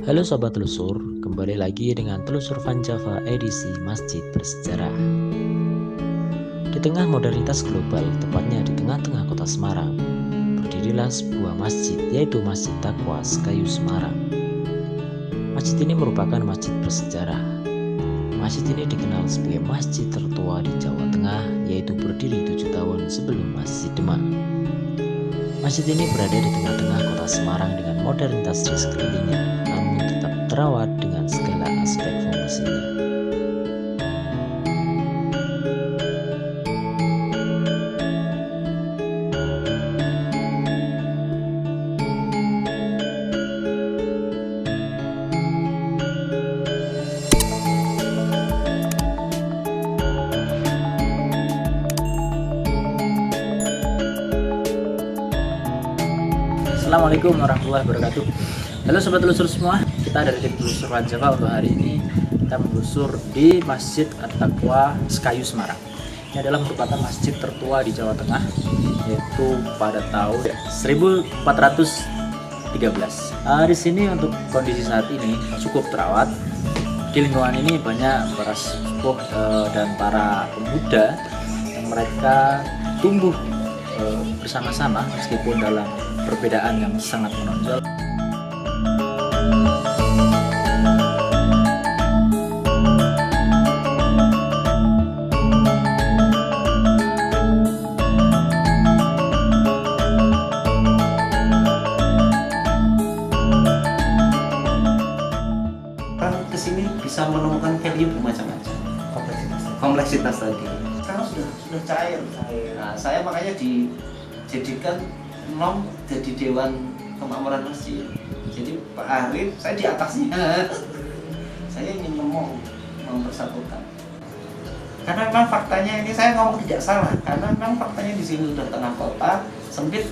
Halo Sobat Telusur, kembali lagi dengan Telusur Van Java edisi Masjid Bersejarah. Di tengah modernitas global, tepatnya di tengah-tengah kota Semarang, berdirilah sebuah masjid, yaitu Masjid Taqwa Sekayu Semarang. Masjid ini merupakan masjid bersejarah. Masjid ini dikenal sebagai masjid tertua di Jawa Tengah, yaitu berdiri 7 tahun sebelum Masjid Demak. Masjid ini berada di tengah-tengah kota Semarang dengan modernitas di sekelilingnya, namun tetap terawat dengan segala aspek fungsinya. Assalamualaikum warahmatullahi wabarakatuh. Halo Sobat Telusur semua, kita dari tim Telusur Van Java. Untuk hari ini kita menelusur di Masjid At-Taqwa Sekayu Semarang. Ini adalah merupakan masjid tertua di Jawa Tengah, yaitu pada tahun 1413. Di sini untuk kondisi saat ini cukup terawat. Di lingkungan ini banyak para sepuh dan para pemuda yang mereka tumbuh bersama-sama meskipun dalam perbedaan yang sangat menonjol. Kesini bisa menemukan value bermacam-macam, kompleksitas tadi. Sekarang sudah cair. Nah, saya makanya dijadikan jadi dewan kemakmuran masjid. Jadi Pak Arif, saya di atasnya. Saya ingin mempersatukan. Karena memang faktanya ini saya ngomong tidak salah. Karena memang faktanya di sini udah tengah kota, sempit,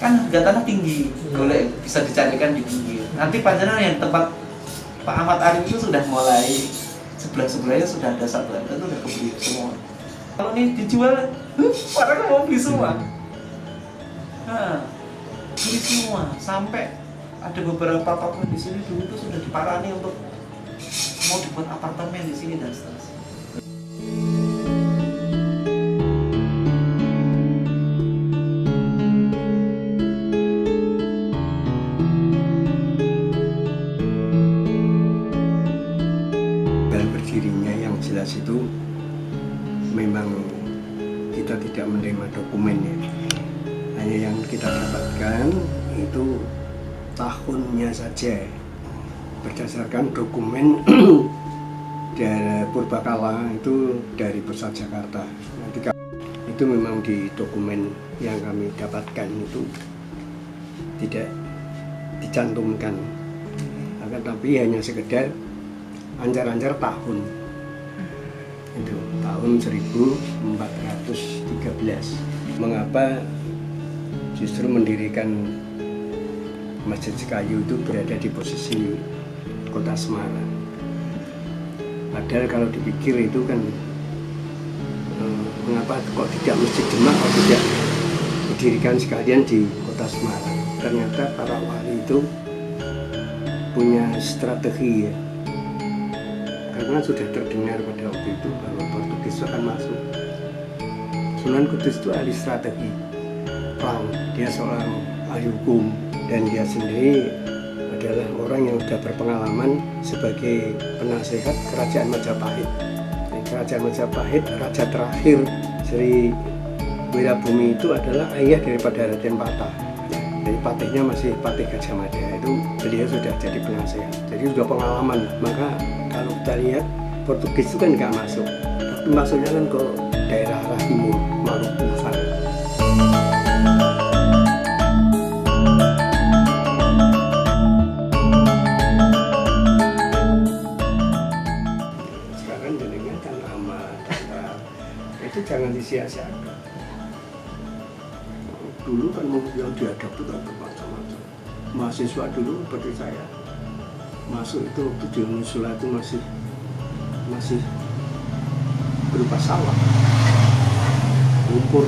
kan harga tanah tinggi. Boleh bisa dicarikan di pinggir. Nanti panjenengan yang tempat Pak Ahmad Arif itu sudah mulai sebelah-sebelahnya sudah ada satu itu udah kebeli semua. Kalau ini dijual, orang mau beli semua. Nah, beli semua sampai ada beberapa toko di sini dulu itu sudah diparani untuk mau dibuat apartemen di sini dan seterusnya. Berdirinya yang jelas itu memang kita tidak menerima dokumennya. Hanya yang kita dapatkan itu tahunnya saja berdasarkan dokumen dari Purbakala itu dari Pusat Jakarta. Itu memang di dokumen yang kami dapatkan itu tidak dicantumkan, akan tapi hanya sekedar ancar-ancar tahun itu tahun 1413. Mengapa justru mendirikan Masjid Sekayu itu berada di posisi kota Semarang? Padahal kalau dipikir itu kan mengapa kok tidak Masjid Demak, kok tidak didirikan sekalian di kota Semarang? Ternyata para wali itu punya strategi ya, karena sudah terdengar pada waktu itu bahwa Portugis akan masuk. Sunan Kudus itu ahli strategi perang, dia seorang ahli hukum, dan dia sendiri adalah orang yang sudah berpengalaman sebagai penasehat Kerajaan Majapahit. Dan Kerajaan Majapahit, raja terakhir Sri Wirabumi itu adalah ayah daripada Raden Patah. Jadi patihnya masih Patih Gajah Mada, itu beliau sudah jadi penasehat, jadi sudah pengalaman. Maka kalau kita lihat Portugis itu kan nggak masuk, tapi masuknya kan ke daerah arah timur, Maluku sana. Sekarang jenengan kan lama, itu jangan disia-siakan. Dulu kan yang dihadap itu kan bermacam-macam. Mahasiswa dulu seperti saya masuk itu waktu di Unisula itu masih berupa sawah, lumpur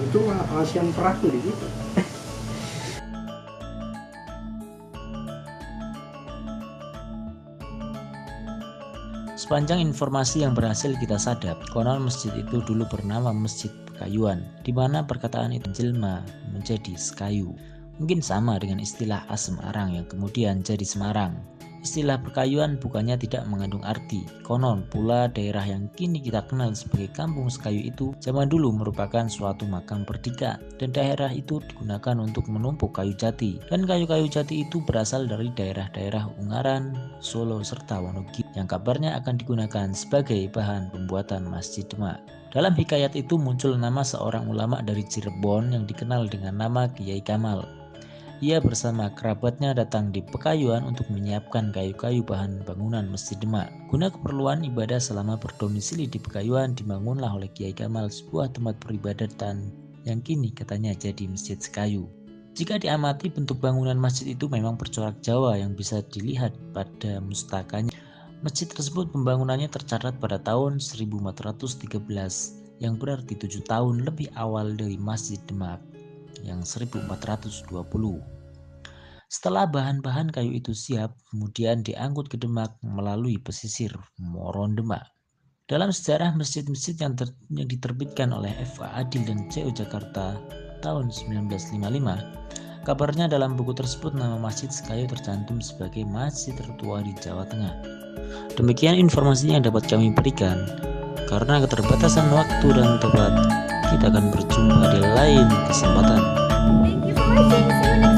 itu ASEAN perang di situ. Sepanjang informasi yang berhasil kita sadap, konon masjid itu dulu bernama Masjid Pekayuan, di mana perkataan itu jelma menjadi Sekayu. Mungkin sama dengan istilah Asem Arang yang kemudian jadi Semarang. Istilah Pekayuan bukannya tidak mengandung arti. Konon pula daerah yang kini kita kenal sebagai Kampung Sekayu itu zaman dulu merupakan suatu makam perdika, dan daerah itu digunakan untuk menumpuk kayu jati. Dan kayu-kayu jati itu berasal dari daerah-daerah Ungaran, Solo, serta Wonogiri yang kabarnya akan digunakan sebagai bahan pembuatan Masjid Demak. Dalam hikayat itu muncul nama seorang ulama dari Cirebon yang dikenal dengan nama Kiai Kamal. Ia bersama kerabatnya datang di Pekayuan untuk menyiapkan kayu-kayu bahan bangunan Masjid Demak. Guna keperluan ibadah selama berdomisili di Pekayuan, dibangunlah oleh Kiai Kamal sebuah tempat peribadatan yang kini katanya jadi Masjid Sekayu. Jika diamati, bentuk bangunan masjid itu memang bercorak Jawa yang bisa dilihat pada mustakanya. Masjid tersebut pembangunannya tercatat pada tahun 1413 yang berarti 7 tahun lebih awal dari Masjid Demak yang 1420. Setelah bahan-bahan kayu itu siap, kemudian diangkut ke Demak melalui pesisir Moron Demak. Dalam sejarah masjid-masjid yang diterbitkan oleh F.A. Adil dan C.O. Jakarta tahun 1955, kabarnya dalam buku tersebut nama Masjid Sekayu tercantum sebagai masjid tertua di Jawa Tengah. Demikian informasi yang dapat kami berikan. Karena keterbatasan waktu dan tempat, kita akan berjumpa di lain kesempatan. Thank you for watching. See you next